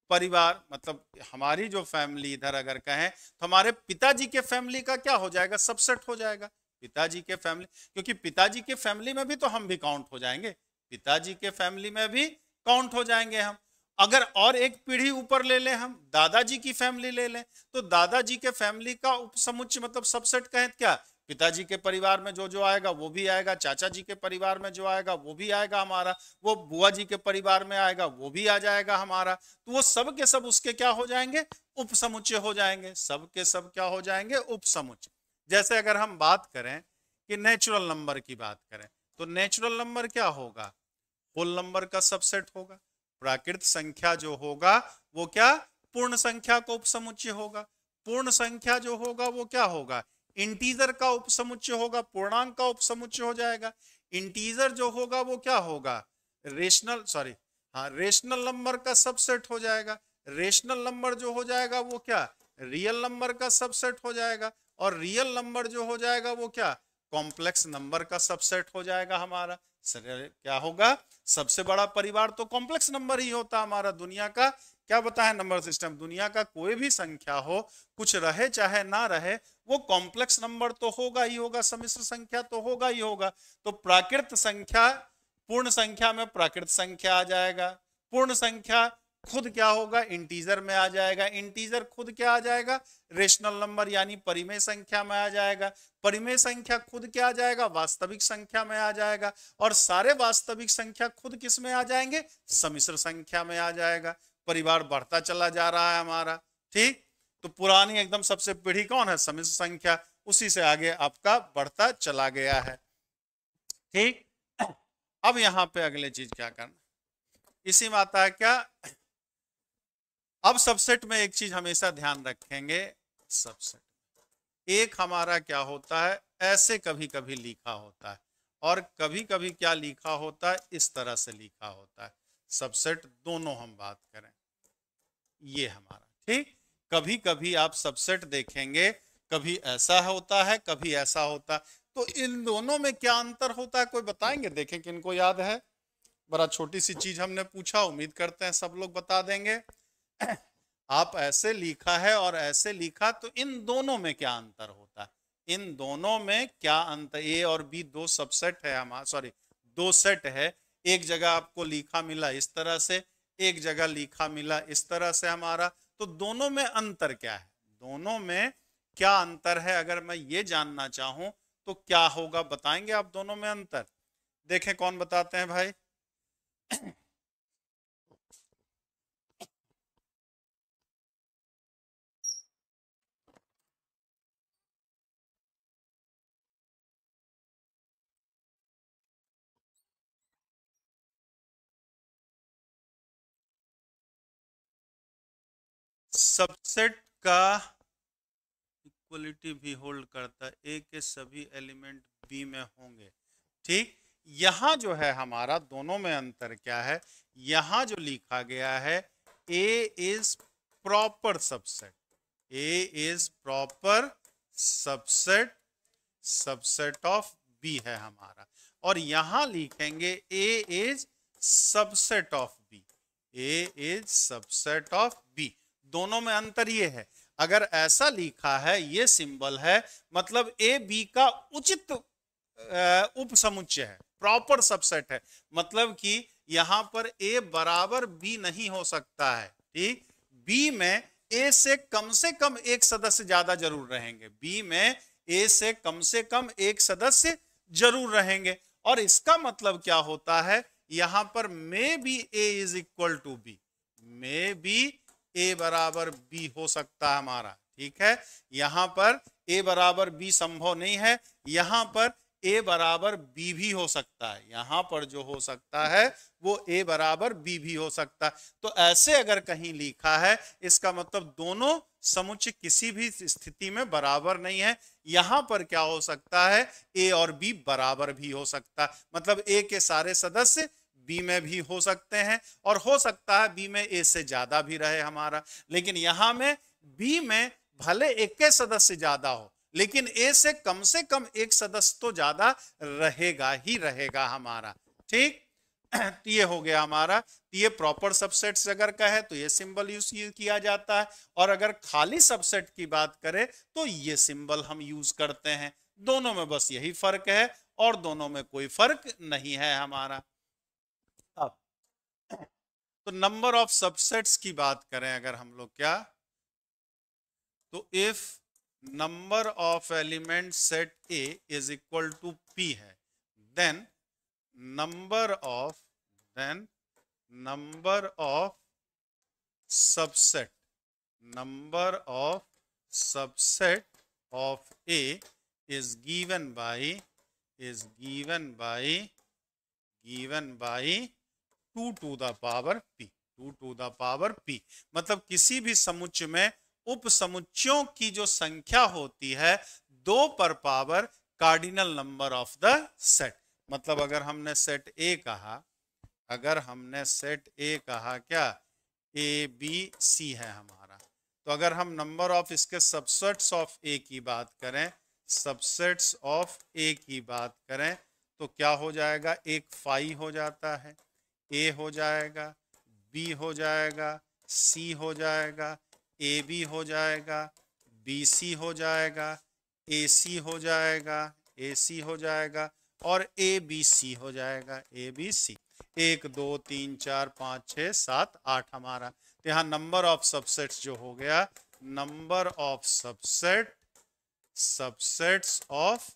परिवार मतलब हमारी जो फैमिली इधर अगर कहें, तो हमारे पिताजी के फैमिली का क्या हो जाएगा, सबसेट हो जाएगा। पिताजी के फैमिली, क्योंकि पिताजी के फैमिली में भी तो हम भी काउंट हो जाएंगे, पिताजी के फैमिली में भी काउंट हो जाएंगे हम। अगर और एक पीढ़ी ऊपर ले लें, हम दादाजी की फैमिली ले लें, तो दादाजी के फैमिली का उपसमुच्चय मतलब सबसेट कहें क्या, पिताजी के परिवार में जो जो आएगा वो भी आएगा, चाचा जी के परिवार में जो आएगा वो भी आएगा हमारा, वो बुआ जी के परिवार में आएगा वो भी आ जाएगा हमारा, तो वो सब के सब उसके क्या हो जाएंगे, उपसमुच्चय हो जाएंगे, सब के सब क्या हो जाएंगे, उपसमुच्चय। जैसे अगर हम बात करें कि नेचुरल नंबर की बात करें, तो नेचुरल नंबर क्या होगा, होल नंबर का सबसेट होगा। प्राकृत संख्या जो होगा वो क्या, पूर्ण संख्या का उपसमुच्चय होगा। पूर्ण संख्या जो होगा वो क्या होगा, इंटीजर का उपसमुच्चय होगा, पूर्णांक का उपसमुच्चय हो जाएगा। इंटीजर जो होगा वो क्या होगा, रेशनल रेशनल नंबर का सबसेट हो जाएगा। रेशनल नंबर जो हो जाएगा वो क्या, रियल नंबर का सबसेट हो जाएगा, और रियल नंबर जो हो जाएगा वो क्या, कॉम्प्लेक्स नंबर का सबसेट हो जाएगा हमारा। क्या होगा, सबसे बड़ा परिवार तो कॉम्प्लेक्स नंबर ही होता हमारा। दुनिया का क्या बताया नंबर सिस्टम, दुनिया का कोई भी संख्या हो, कुछ रहे चाहे ना रहे, वो कॉम्प्लेक्स नंबर तो होगा ही होगा, सम्मिश्र संख्या तो होगा ही होगा। तो प्राकृत संख्या, पूर्ण संख्या में प्राकृत संख्या आ जाएगा, पूर्ण संख्या खुद क्या होगा, इंटीजर में आ जाएगा, इंटीजर खुद क्या आ जाएगा, रेशनल नंबर यानी परिमेय संख्या में आ जाएगा, परिमेय संख्या खुद क्या आ जाएगा, वास्तविक संख्या में आ जाएगा, और सारे वास्तविक संख्या खुद किस में आ जाएंगे, सम्मिश्र संख्या में आ जाएगा। परिवार बढ़ता चला जा रहा है हमारा, ठीक। तो पुरानी एकदम सबसे पीढ़ी कौन है, सम्मिश्र संख्या, उसी से आगे आपका बढ़ता चला गया है, ठीक। अब यहां पे अगले चीज क्या करना, इसी में आता है क्या, अब सबसेट में एक चीज हमेशा ध्यान रखेंगे, सबसेट एक हमारा क्या होता है, ऐसे कभी कभी लिखा होता है, और कभी कभी क्या लिखा होता है, इस तरह से लिखा होता है। सबसेट दोनों हम बात करें, ये हमारा, ठीक। कभी कभी आप सबसेट देखेंगे, कभी ऐसा होता है कभी ऐसा होता है, तो इन दोनों में क्या अंतर होता है, कोई बताएंगे, देखें कि इनको याद है। बड़ा छोटी सी चीज हमने पूछा, उम्मीद करते हैं सब लोग बता देंगे। आप ऐसे लिखा है और ऐसे लिखा, तो इन दोनों में क्या अंतर होता है, इन दोनों में क्या अंतर, ए और बी दो सबसेट है हमारा, सॉरी दो सेट है, एक जगह आपको लिखा मिला इस तरह से, एक जगह लिखा मिला इस तरह से हमारा, तो दोनों में अंतर क्या है, दोनों में क्या अंतर है, अगर मैं ये जानना चाहूं तो क्या होगा बताएंगे आप दोनों में अंतर? देखें कौन बताते हैं भाई। सबसेट का इक्वलिटी भी होल्ड करता है, ए के सभी एलिमेंट बी में होंगे। ठीक, यहां जो है हमारा दोनों में अंतर क्या है, यहां जो लिखा गया है A is proper subset, A is proper subset, subset of B है हमारा, और यहां लिखेंगे A is subset of B, A is subset of B. दोनों में अंतर ये है, अगर ऐसा लिखा है ये सिंबल है मतलब ए बी का उचित उप समुच्चय है, प्रॉपर सबसेट है, मतलब कि यहां पर ए बराबर बी नहीं हो सकता है। ठीक, बी में ए से कम एक सदस्य ज्यादा जरूर रहेंगे, बी में ए से कम एक सदस्य जरूर रहेंगे, और इसका मतलब क्या होता है, यहां पर maybe A is equal to B, maybe A बराबर बी हो सकता है हमारा। ठीक है, यहां पर ए बराबर बी संभव नहीं है, यहां पर ए बराबर बी भी हो सकता है, यहां पर जो हो सकता है वो ए बराबर बी भी हो सकता है। तो ऐसे अगर कहीं लिखा है इसका मतलब दोनों समुच्चय किसी भी स्थिति में बराबर नहीं है। यहां पर क्या हो सकता है, ए और बी बराबर भी हो सकता है, मतलब ए के सारे सदस्य बी में भी हो सकते हैं, और हो सकता है बी में ए से ज्यादा भी रहे हमारा, लेकिन यहां में बी में भले एक के सदस्य ज्यादा हो लेकिन ए से कम एक सदस्य तो ज्यादा रहेगा ही रहेगा हमारा। ठीक, तो ये हो गया हमारा, ये प्रॉपर सबसेट्स अगर कहे तो ये सिंबल यूज किया जाता है, और अगर खाली सबसेट की बात करें तो ये सिंबल हम यूज करते हैं। दोनों में बस यही फर्क है, और दोनों में कोई फर्क नहीं है हमारा। अब तो नंबर ऑफ सबसेट्स की बात करें अगर हम लोग, क्या तो if number of element set A is equal to P है, then number of number of subset, number of subset of A is given by 2 to the power p, 2 to the power p, मतलब किसी भी समुच्चय में उप समुच्चयों की जो संख्या होती है 2 पर power cardinal number of the set. मतलब अगर हमने सेट ए कहा, अगर हमने सेट ए कहा क्या, ए बी सी है हमारा, तो अगर हम नंबर ऑफ इसके सबसेट्स ऑफ ए की बात करें, सबसेट्स ऑफ ए की बात करें तो क्या हो जाएगा, एक फाई हो जाता है, ए हो जाएगा, बी हो जाएगा, सी हो जाएगा, ए बी हो जाएगा, बी सी हो जाएगा, ए सी हो जाएगा, ए सी हो जाएगा, और ए बी सी हो जाएगा, ए बी सी। 1 2 3 4 5 6 7 8 हमारा, तो यहाँ नंबर ऑफ सबसेट्स जो हो गया, number of subsets of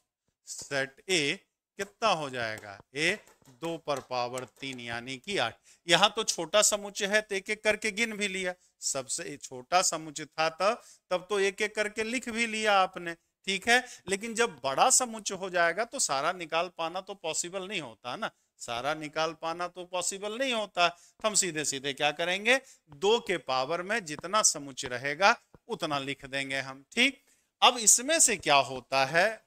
set ए कितना हो जाएगा, ए 2 पर पावर 3 यानी कि 8। यहां तो छोटा समुच्चय है तो एक एक करके गिन भी लिया, सबसे छोटा समुच्चय था तब तो एक एक करके लिख भी लिया आपने। ठीक है, लेकिन जब बड़ा समुच्चय हो जाएगा तो सारा निकाल पाना तो पॉसिबल नहीं होता ना, सारा निकाल पाना तो पॉसिबल नहीं होता, तो हम सीधे सीधे क्या करेंगे, 2 के पावर में जितना समुच्चय रहेगा उतना लिख देंगे हम। ठीक, अब इसमें से क्या होता है,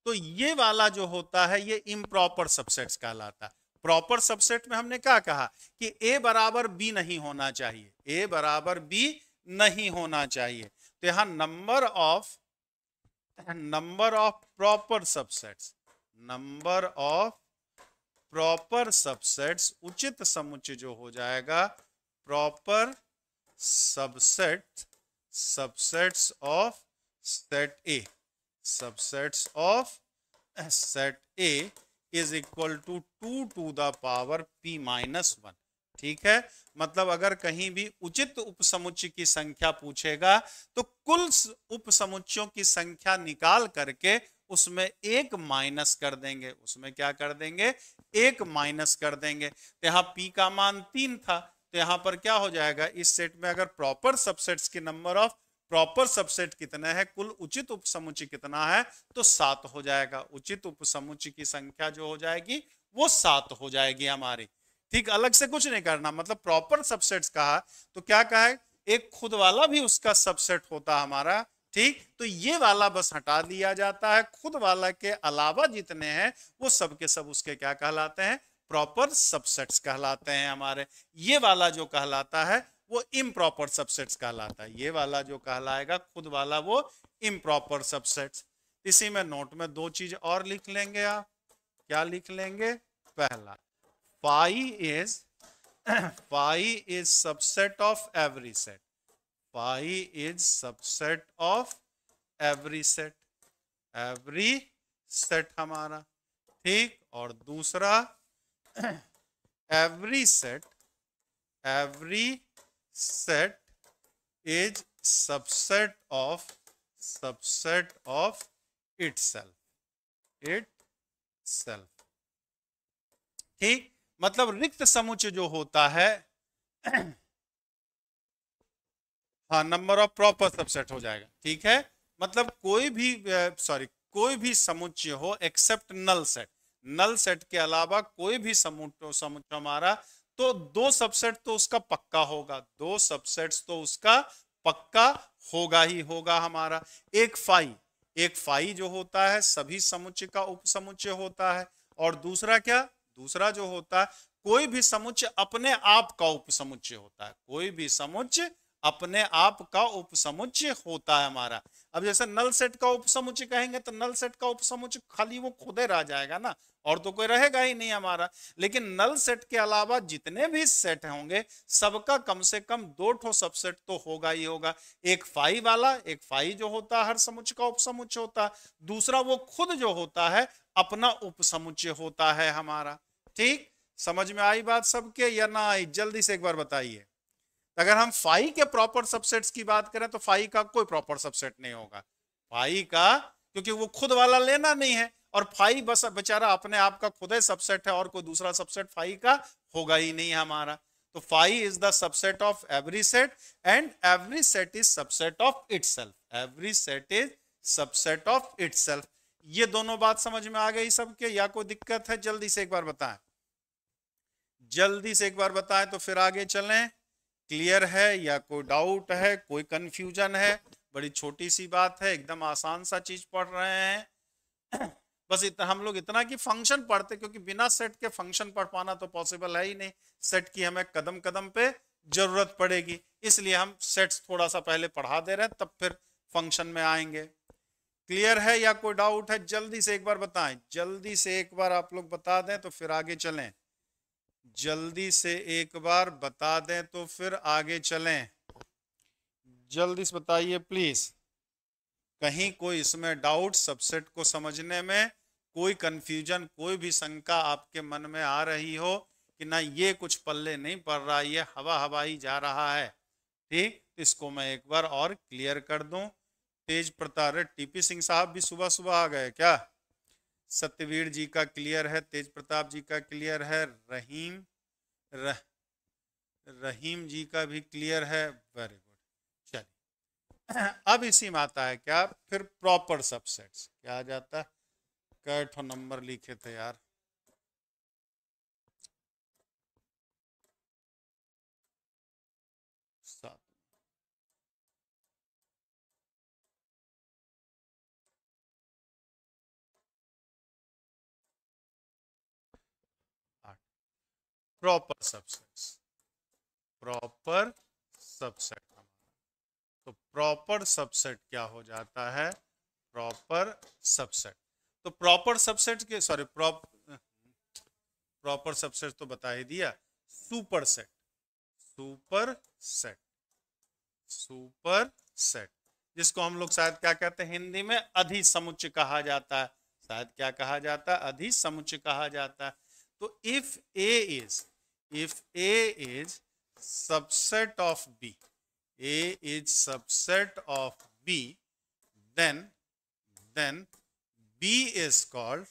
तो ये वाला जो होता है ये इम्प्रॉपर सबसेट्स कहलाता है। प्रॉपर सबसेट में हमने क्या कहा कि ए बराबर बी नहीं होना चाहिए, ए बराबर बी नहीं होना चाहिए, तो यहां number of proper subsets, number of proper subsets, उचित समुच्चय जो हो जाएगा, proper subsets of set A, subsets of set A is equal to 2 to the power p minus 1, ठीक है, मतलब अगर कहीं भी उचित उपसमुच्चय की संख्या पूछेगा तो कुल उपसमुच्चयों की संख्या निकाल करके उसमें एक माइनस कर देंगे, उसमें क्या कर देंगे, एक माइनस कर देंगे। तो यहाँ p का मान 3 था, तो यहाँ पर क्या हो जाएगा, इस सेट में अगर प्रॉपर सबसेट्स की नंबर ऑफ प्रॉपर सबसेट कितने हैं, कुल उचित उपसमुच्चय कितना है, तो 7 हो जाएगा। उचित उपसमुच्चय की संख्या जो हो जाएगी वो 7 हो जाएगी हमारी। ठीक, अलग से कुछ नहीं करना, मतलब प्रॉपर सबसेट्स कहा तो क्या कहा है, एक खुद वाला भी उसका सबसेट होता हमारा। ठीक, तो ये वाला बस हटा दिया जाता है, खुद वाला के अलावा जितने हैं वो सब के सब उसके क्या कहलाते हैं, प्रॉपर सबसेट्स कहलाते हैं हमारे। ये वाला जो कहलाता है वो इम्प्रॉपर सबसेट्स कहलाता है, ये वाला जो कहलाएगा खुद वाला वो इम्प्रॉपर सबसेट्स। इसी में नोट में दो चीज और लिख लेंगे आप, क्या लिख लेंगे, पहला phi is phi is subset of every set, phi is subset of every set हमारा। ठीक, और दूसरा every set is subset of itself। ठीक, मतलब रिक्त समुच्चय जो होता है हाँ नंबर ऑफ प्रॉपर सबसेट हो जाएगा। ठीक है, मतलब कोई भी समुच्चय हो except null set, null set के अलावा कोई भी समुच्चय हमारा, तो दो सबसेट तो उसका पक्का होगा, दो सबसेट्स तो उसका पक्का होगा ही होगा हमारा। एक फाई जो होता है सभी समुच्चय का उपसमुच्चय होता है, और दूसरा क्या, दूसरा जो होता है कोई भी समुच्चय अपने आप का उपसमुच्चय होता है, कोई भी समुच्चय अपने आप का उपसमुच्चय होता है हमारा। अब जैसे नल सेट का उपसमुच्चय कहेंगे तो नल सेट का उपसमुच्चय खाली वो खुद ही रह जाएगा ना, और तो कोई रहेगा ही नहीं हमारा। लेकिन नल सेट के अलावा जितने भी सेट होंगे सबका कम से कम दो ठो सबसेट तो होगा ही होगा। एक फाई वाला, एक फाई जो होता है हर समुच्चय का उपसमुच्चय होता है, दूसरा वो खुद जो होता है अपना उपसमुच्चय होता है हमारा। ठीक, समझ में आई बात सबके या ना आई, जल्दी से एक बार बताइए। अगर हम फाई के प्रॉपर सबसेट्स की बात करें तो फाई का कोई प्रॉपर सबसेट नहीं होगा, फाई का, क्योंकि वो खुद वाला लेना नहीं है, और फाई बस बेचारा अपने आप का खुद ही सबसेट है, और कोई दूसरा सबसेट फाई का होगा ही नहीं हमारा। तो phi is the subset of every set and every set is subset of itself, every set is subset of itself. ये दोनों बात समझ में आ गई सबके, या कोई दिक्कत है, जल्दी से एक बार बताएं, जल्दी से एक बार बताएं तो फिर आगे चलें। क्लियर है या कोई डाउट है, कोई कंफ्यूजन है? बड़ी छोटी सी बात है, एकदम आसान सा चीज पढ़ रहे हैं बस इतना हम लोग इतना कि फंक्शन पढ़ते, क्योंकि बिना सेट के फंक्शन पढ़ पाना तो पॉसिबल है ही नहीं, सेट की हमें कदम कदम पे जरूरत पड़ेगी, इसलिए हम सेट्स थोड़ा सा पहले पढ़ा दे रहे हैं, तब फिर फंक्शन में आएंगे। क्लियर है या कोई डाउट है? जल्दी से एक बार बताएं, जल्दी से एक बार आप लोग बता दें तो फिर आगे चलें, जल्दी से एक बार बता दें तो फिर आगे चलें, जल्दी से बताइए प्लीज। कहीं कोई इसमें डाउट, सबसेट को समझने में कोई कंफ्यूजन, कोई भी शंका आपके मन में आ रही हो कि ना ये कुछ पल्ले नहीं पड़ रहा, ये हवा हवा ही जा रहा है? ठीक, इसको मैं एक बार और क्लियर कर दूं। तेज प्रताप, टीपी सिंह साहब भी सुबह सुबह आ गए क्या? सत्यवीर जी का क्लियर है, तेज प्रताप जी का क्लियर है, रहीम जी का भी क्लियर है, वेरी गुड। चलिए अब इसी में आता है क्या, फिर प्रॉपर सबसेट्स क्या आ जाता है। कैठ नंबर लिखे थे यार, सात, आठ। प्रॉपर सबसेट्स, प्रॉपर सबसेट, तो प्रॉपर सबसेट क्या हो जाता है, प्रॉपर सबसेट, तो प्रॉपर सबसेट के प्रॉपर सबसेट तो बता ही दिया। Super set, super set, super set, जिसको हम लोग शायद क्या कहते हैं हिंदी में, अधिसमुच्चय कहा जाता है, शायद क्या कहा जाता है, अधिसमुच्चय कहा जाता है। तो if A is if A is subset of B, A is subset of B, then B is called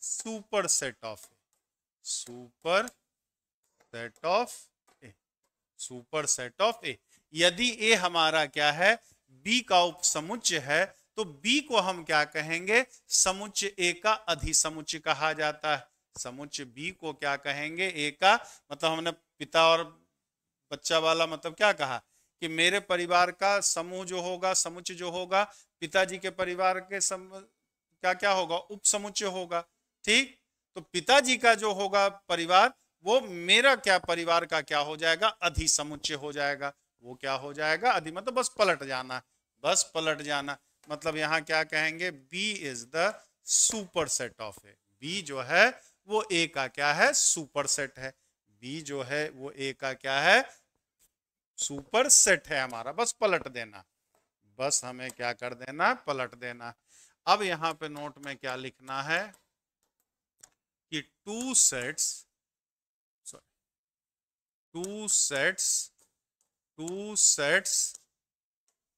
superset of A, superset of A, superset of A। यदि A हमारा क्या है, B का उपसमुच्चय है, तो B को हम क्या कहेंगे, समुच्चय A का अधिसमुच्चय कहा जाता है। समुच्चय B को क्या कहेंगे, A का मतलब हमने पिता और बच्चा वाला मतलब क्या कहा कि मेरे परिवार का समूह जो होगा, समुच्चय जो होगा, पिताजी के परिवार के क्या क्या होगा, उपसमुच्चय होगा। ठीक, तो पिताजी का जो होगा परिवार, वो मेरा क्या परिवार का क्या हो जाएगा, अधिसमुच्चय हो जाएगा। वो क्या हो जाएगा, अधि मतलब बस पलट जाना, बस पलट जाना। मतलब यहां क्या कहेंगे, B is the superset of A. B जो है वो A का क्या है, सुपरसेट है। B जो है वो A का क्या है, सुपरसेट है हमारा। बस पलट देना, बस हमें क्या कर देना, पलट देना। अब यहां पे नोट में क्या लिखना है कि two sets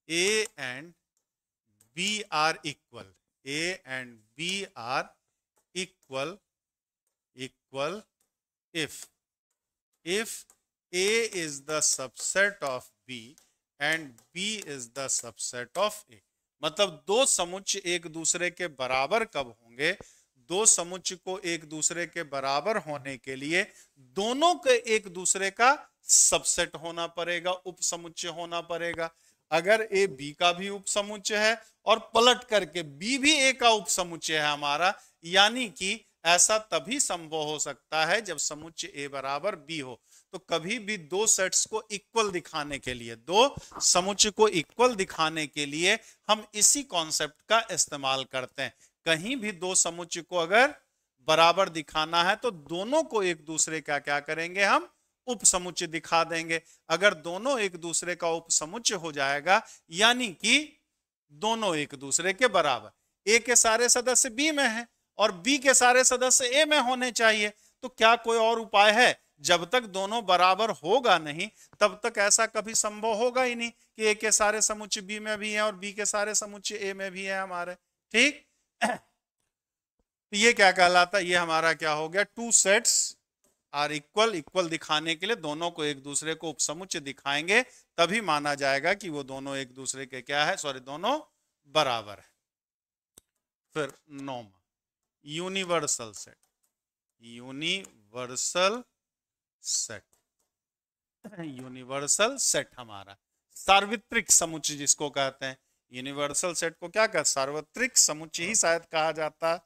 A and B are equal, A and B are equal if A is the subset of B and B is the subset of A। मतलब दो समुच्चय एक दूसरे के बराबर कब होंगे, दो समुच्चय को एक दूसरे के बराबर होने के लिए दोनों के एक दूसरे का सबसेट होना पड़ेगा, उपसमुच्चय होना पड़ेगा। अगर ए बी का भी उपसमुच्चय है और पलट करके बी भी ए का उपसमुच्चय है हमारा, यानी कि ऐसा तभी संभव हो सकता है जब समुच्चय ए बराबर बी हो। तो कभी भी दो सेट्स को इक्वल दिखाने के लिए, दो समुच्चय को इक्वल दिखाने के लिए हम इसी कॉन्सेप्ट का इस्तेमाल करते हैं। कहीं भी दो समुच्चय को अगर बराबर दिखाना है तो दोनों को एक दूसरे का क्या करेंगे, हम उपसमुच्चय दिखा देंगे। अगर दोनों एक दूसरे का उपसमुच्चय हो जाएगा, यानी कि दोनों एक दूसरे के बराबर, ए के सारे सदस्य बी में हैं और बी के सारे सदस्य ए में होने चाहिए। तो क्या कोई और उपाय है? जब तक दोनों बराबर होगा नहीं, तब तक ऐसा कभी संभव होगा ही नहीं कि ए के सारे समुच्चय बी में भी हैं और बी के सारे समुच्चय ए में भी है हमारे। ठीक, तो ये क्या कहलाता है, ये हमारा क्या हो गया, two sets are equal. Equal दिखाने के लिए दोनों को एक दूसरे को उपसमुच्चय दिखाएंगे, तभी माना जाएगा कि वो दोनों एक दूसरे के क्या है, सॉरी, दोनों बराबर है। फिर 9 universal set, universal set, universal set हमारा सार्वत्रिक समुच्चय जिसको कहते हैं। यूनिवर्सल सेट को क्या कहते हैं, सार्वत्रिक समुच्चय ही शायद कहा जाता है।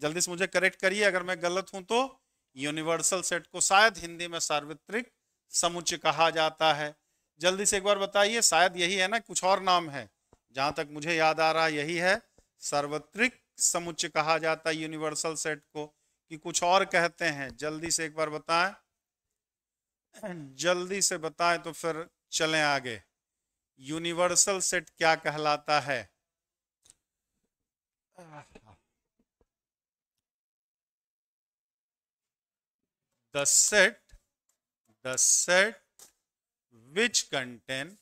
जल्दी से मुझे करेक्ट करिए अगर मैं गलत हूं तो। यूनिवर्सल सेट को शायद हिंदी में सार्वत्रिक समुच्चय कहा जाता है। जल्दी से एक बार बताइए, शायद यही है ना, कुछ और नाम है? जहां तक मुझे याद आ रहा है यही है, सार्वत्रिक समुच्चय कहा जाता है यूनिवर्सल सेट को, कि कुछ और कहते हैं? जल्दी से एक बार बताएं, जल्दी से बताएं तो फिर चलें आगे। यूनिवर्सल सेट क्या कहलाता है? the set which contain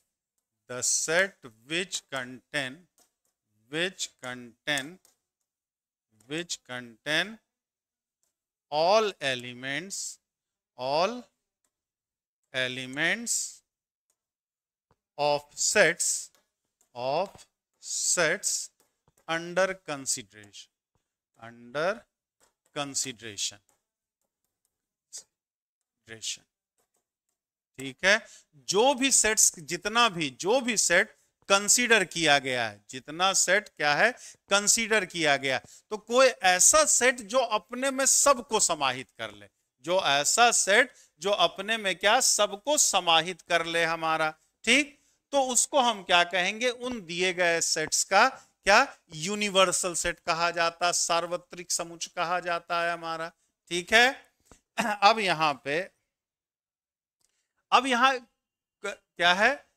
all elements of sets under consideration। ठीक है, जो भी सेट्स, जो भी सेट कंसीडर किया गया है, जितना सेट क्या है, कंसीडर किया गया, तो कोई ऐसा सेट जो अपने में सबको समाहित कर ले, जो ऐसा सेट जो अपने में क्या, सबको समाहित कर ले हमारा। ठीक, तो उसको हम क्या कहेंगे, उन दिए गए सेट्स का क्या, यूनिवर्सल सेट कहा जाता, सार्वत्रिक समुच्चय कहा जाता है हमारा। ठीक है, अब यहां क्या है,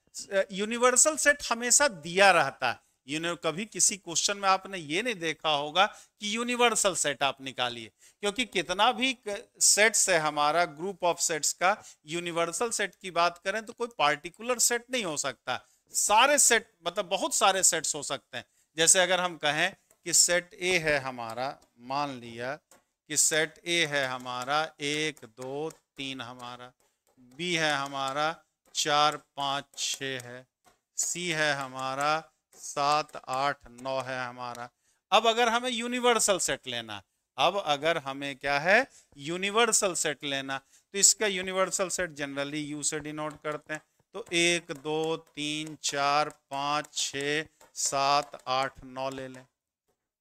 यूनिवर्सल सेट हमेशा दिया रहता है, कभी किसी क्वेश्चन में आपने ये नहीं देखा होगा कि यूनिवर्सल सेट आप निकालिए, क्योंकि कितना भी सेट्स है हमारा, ग्रुप ऑफ सेट्स का, यूनिवर्सल सेट की बात करें तो कोई पार्टिकुलर सेट नहीं हो सकता, सारे सेट मतलब बहुत सारे सेट्स हो सकते हैं। जैसे अगर हम कहें कि सेट ए है हमारा, मान लिया कि सेट ए है हमारा 1 2 3 हमारा, बी है हमारा 4 5 6 है, सी है हमारा 7 8 9 है हमारा। अब अगर हमें यूनिवर्सल सेट लेना, अब अगर हमें क्या है यूनिवर्सल सेट लेना, तो इसका यूनिवर्सल सेट जनरली यू से डिनोट करते हैं। तो 1 2 3 4 5 6 7 8 9 ले लें,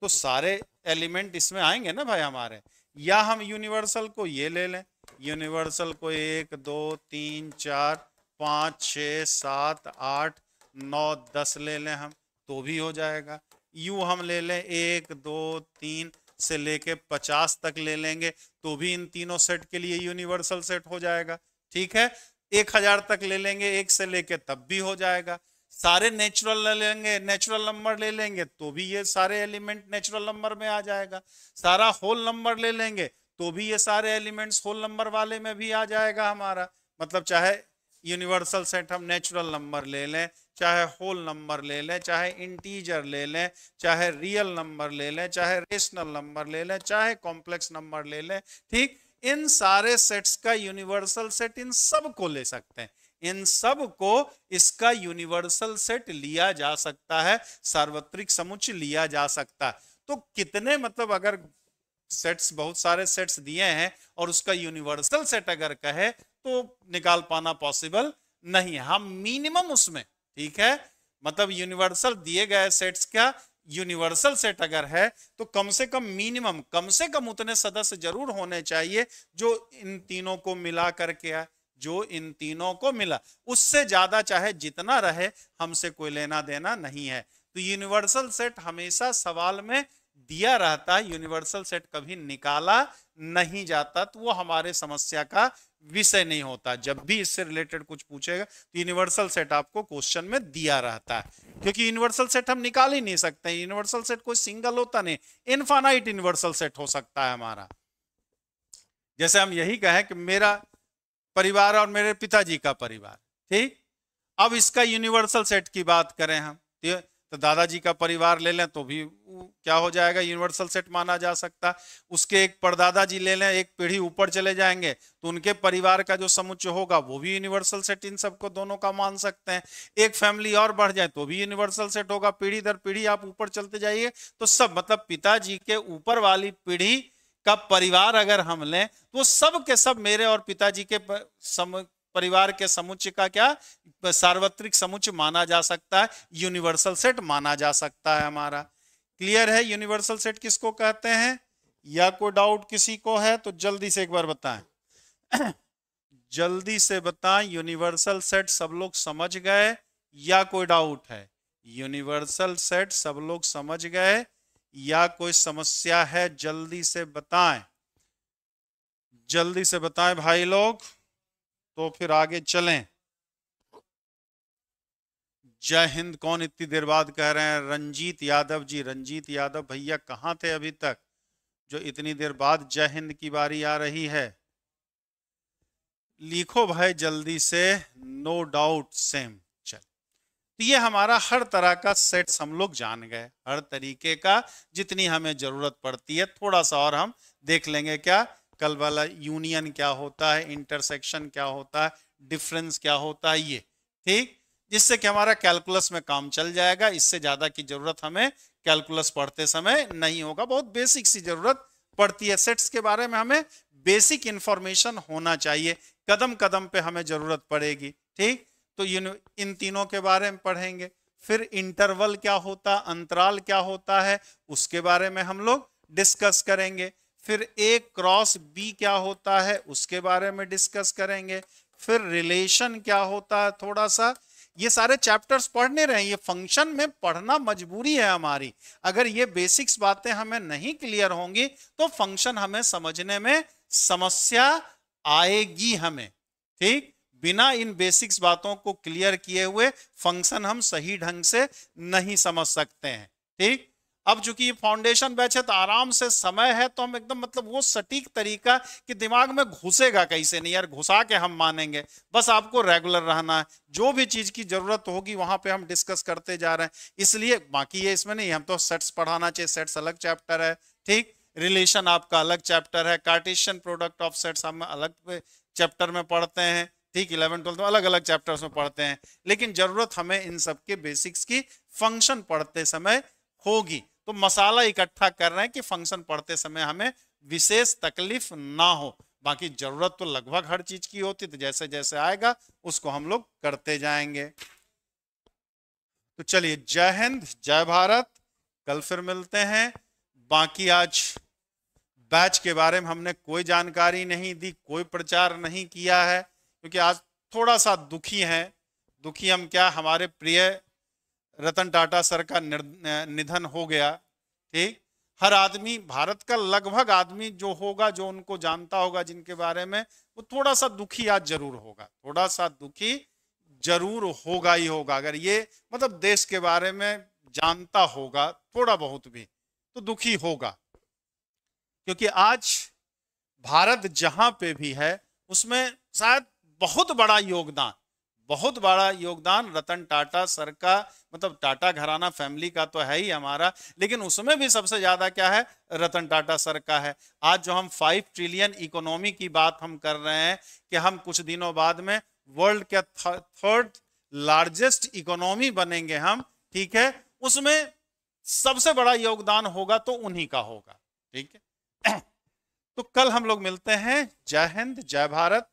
तो सारे एलिमेंट इसमें आएंगे ना भाई हमारे। या हम यूनिवर्सल को ये ले लें, यूनिवर्सल को 1 2 3 4 5 6 7 8 9 10 ले लें हम, तो भी हो जाएगा। यू हम ले लें 1 2 3 से लेके 50 तक ले लेंगे, तो भी इन तीनों सेट के लिए यूनिवर्सल सेट हो जाएगा। ठीक है, 1000 तक ले लेंगे 1 से लेके, तब भी हो जाएगा। सारे नेचुरल ले लेंगे, नेचुरल नंबर ले लेंगे, तो भी ये सारे एलिमेंट नेचुरल नंबर में आ जाएगा। सारा होल नंबर ले लेंगे, तो भी ये सारे एलिमेंट्स होल नंबर वाले में भी आ जाएगा हमारा। मतलब चाहे यूनिवर्सल सेट हम नेचुरल नंबर ले लें, चाहे होल नंबर ले लें, चाहे इंटीजर ले लें, चाहे रियल नंबर ले लें, चाहे रेशनल नंबर ले लें, चाहे कॉम्प्लेक्स नंबर ले लें, ठीक, इन सारे सेट्स का यूनिवर्सल सेट इन सब को ले सकते हैं। इन सब को इसका यूनिवर्सल सेट लिया जा सकता है, सार्वत्रिक समुच्चय लिया जा सकता है। तो कितने मतलब अगर सेट्स, बहुत सारे सेट्स दिए हैं और उसका यूनिवर्सल सेट अगर कहे तो निकाल पाना पॉसिबल नहीं है। हम मिनिमम उसमें, ठीक है, मतलब यूनिवर्सल दिए गए सेट्स का यूनिवर्सल सेट अगर है तो कम से कम मिनिमम, कम से कम उतने सदस्य जरूर होने चाहिए जो इन तीनों को मिला करके आए, जो इन तीनों को मिला। उससे ज्यादा चाहे जितना रहे, हमसे कोई लेना देना नहीं है। तो यूनिवर्सल सेट हमेशा सवाल में दिया रहता है, यूनिवर्सल सेट कभी निकाला नहीं जाता, तो वो हमारे समस्या का विषय नहीं होता। जब भी इससे रिलेटेड कुछ पूछेगा तो यूनिवर्सल सेट आपको क्वेश्चन में दिया रहता है, क्योंकि यूनिवर्सल सेट हम निकाल ही नहीं सकते। यूनिवर्सल सेट कोई सिंगल होता नहीं, इनफाइनाइट यूनिवर्सल सेट हो सकता है हमारा। जैसे हम यही कहें कि मेरा परिवार और मेरे पिताजी का परिवार, ठीक, अब इसका यूनिवर्सल सेट की बात करें हम, तो दादाजी का परिवार ले लें तो भी क्या हो जाएगा, यूनिवर्सल सेट माना जा सकता। उसके एक परदादाजी ले लें, एक पीढ़ी ऊपर चले जाएंगे तो उनके परिवार का जो समुच्चय होगा वो भी यूनिवर्सल सेट इन सबको दोनों का मान सकते हैं। एक फैमिली और बढ़ जाए तो भी यूनिवर्सल सेट होगा। पीढ़ी दर पीढ़ी आप ऊपर चलते जाइए तो सब, मतलब पिताजी के ऊपर वाली पीढ़ी का परिवार अगर हम लें तो सब के सब मेरे और पिताजी के परिवार के समुच्चय का क्या सार्वत्रिक समुच्चय माना जा सकता है, यूनिवर्सल सेट माना जा सकता है हमारा। क्लियर है यूनिवर्सल सेट किसको कहते हैं? या कोई डाउट किसी को है तो जल्दी से एक बार बताएं। जल्दी से बताएं, यूनिवर्सल सेट सब लोग समझ गए या कोई डाउट है? यूनिवर्सल सेट सब लोग समझ गए या कोई समस्या है? जल्दी से बताएं, जल्दी से बताएं भाई लोग, तो फिर आगे चलें। जय हिंद कौन इतनी देर बाद कह रहे हैं? रंजीत यादव जी, रंजीत यादव भैया कहां थे अभी तक जो इतनी देर बाद जय हिंद की बारी आ रही है? लिखो भाई जल्दी से, नो डाउट सेम। चल, तो ये हमारा हर तरह का सेट्स हम लोग जान गए, हर तरीके का जितनी हमें जरूरत पड़ती है। थोड़ा सा और हम देख लेंगे, क्या कल वाला यूनियन क्या होता है, इंटरसेक्शन क्या होता है, डिफरेंस क्या होता है, ये ठीक, जिससे कि हमारा कैलकुलस में काम चल जाएगा। इससे ज्यादा की जरूरत हमें कैलकुलस पढ़ते समय नहीं होगा। बहुत बेसिक सी जरूरत पड़ती है, सेट्स के बारे में हमें बेसिक इंफॉर्मेशन होना चाहिए, कदम कदम पे हमें जरूरत पड़ेगी, ठीक। तो इन तीनों के बारे में पढ़ेंगे। फिर इंटरवल क्या होता, अंतराल क्या होता है, उसके बारे में हम लोग डिस्कस करेंगे। फिर ए क्रॉस बी क्या होता है, उसके बारे में डिस्कस करेंगे। फिर रिलेशन क्या होता है, थोड़ा सा ये सारे चैप्टर्स पढ़ने रहे। ये फंक्शन में पढ़ना मजबूरी है हमारी। अगर ये बेसिक्स बातें हमें नहीं क्लियर होंगी तो फंक्शन हमें समझने में समस्या आएगी हमें, ठीक। बिना इन बेसिक्स बातों को क्लियर किए हुए फंक्शन हम सही ढंग से नहीं समझ सकते हैं। ठीक, अब चूंकि ये फाउंडेशन बैच है तो आराम से समय है, तो हम एकदम मतलब वो सटीक तरीका कि दिमाग में घुसेगा कैसे नहीं यार, घुसा के हम मानेंगे। बस आपको रेगुलर रहना है, जो भी चीज की जरूरत होगी वहां पे हम डिस्कस करते जा रहे हैं। इसलिए बाकी ये इसमें नहीं, हम तो सेट्स पढ़ाना चाहिए, सेट्स अलग चैप्टर है। ठीक, रिलेशन आपका अलग चैप्टर है, कार्टेशियन प्रोडक्ट ऑफ सेट्स हम अलग चैप्टर में पढ़ते हैं। ठीक, 11 12 अलग अलग चैप्टर्स में पढ़ते हैं, लेकिन जरूरत हमें इन सब के बेसिक्स की फंक्शन पढ़ते समय होगी। तो मसाला इकट्ठा कर रहे हैं कि फंक्शन पढ़ते समय हमें विशेष तकलीफ ना हो। बाकी जरूरत तो लगभग हर चीज की होती, तो जैसे जैसे आएगा उसको हम लोग करते जाएंगे। तो चलिए, जय हिंद, जय भारत, कल फिर मिलते हैं। बाकी आज बैच के बारे में हमने कोई जानकारी नहीं दी, कोई प्रचार नहीं किया है, क्योंकि आज थोड़ा सा दुखी हैं। दुखी हम क्या, हमारे प्रिय रतन टाटा सर का निधन हो गया। ठीक, हर आदमी, भारत का लगभग आदमी जो होगा, जो उनको जानता होगा जिनके बारे में, वो थोड़ा सा दुखी आज जरूर होगा, थोड़ा सा दुखी जरूर होगा ही होगा। अगर ये मतलब देश के बारे में जानता होगा थोड़ा बहुत भी, तो दुखी होगा। क्योंकि आज भारत जहां पे भी है उसमें शायद बहुत बड़ा योगदान रतन टाटा सर का, मतलब टाटा घराना फैमिली का तो है ही हमारा, लेकिन उसमें भी सबसे ज्यादा क्या है, रतन टाटा सर का है। आज जो हम 5 ट्रिलियन इकोनॉमी की बात हम कर रहे हैं कि हम कुछ दिनों बाद में वर्ल्ड के 3rd लार्जेस्ट इकोनॉमी बनेंगे हम, ठीक है, उसमें सबसे बड़ा योगदान होगा तो उन्हीं का होगा। ठीक है, तो कल हम लोग मिलते हैं। जय हिंद, जय भारत।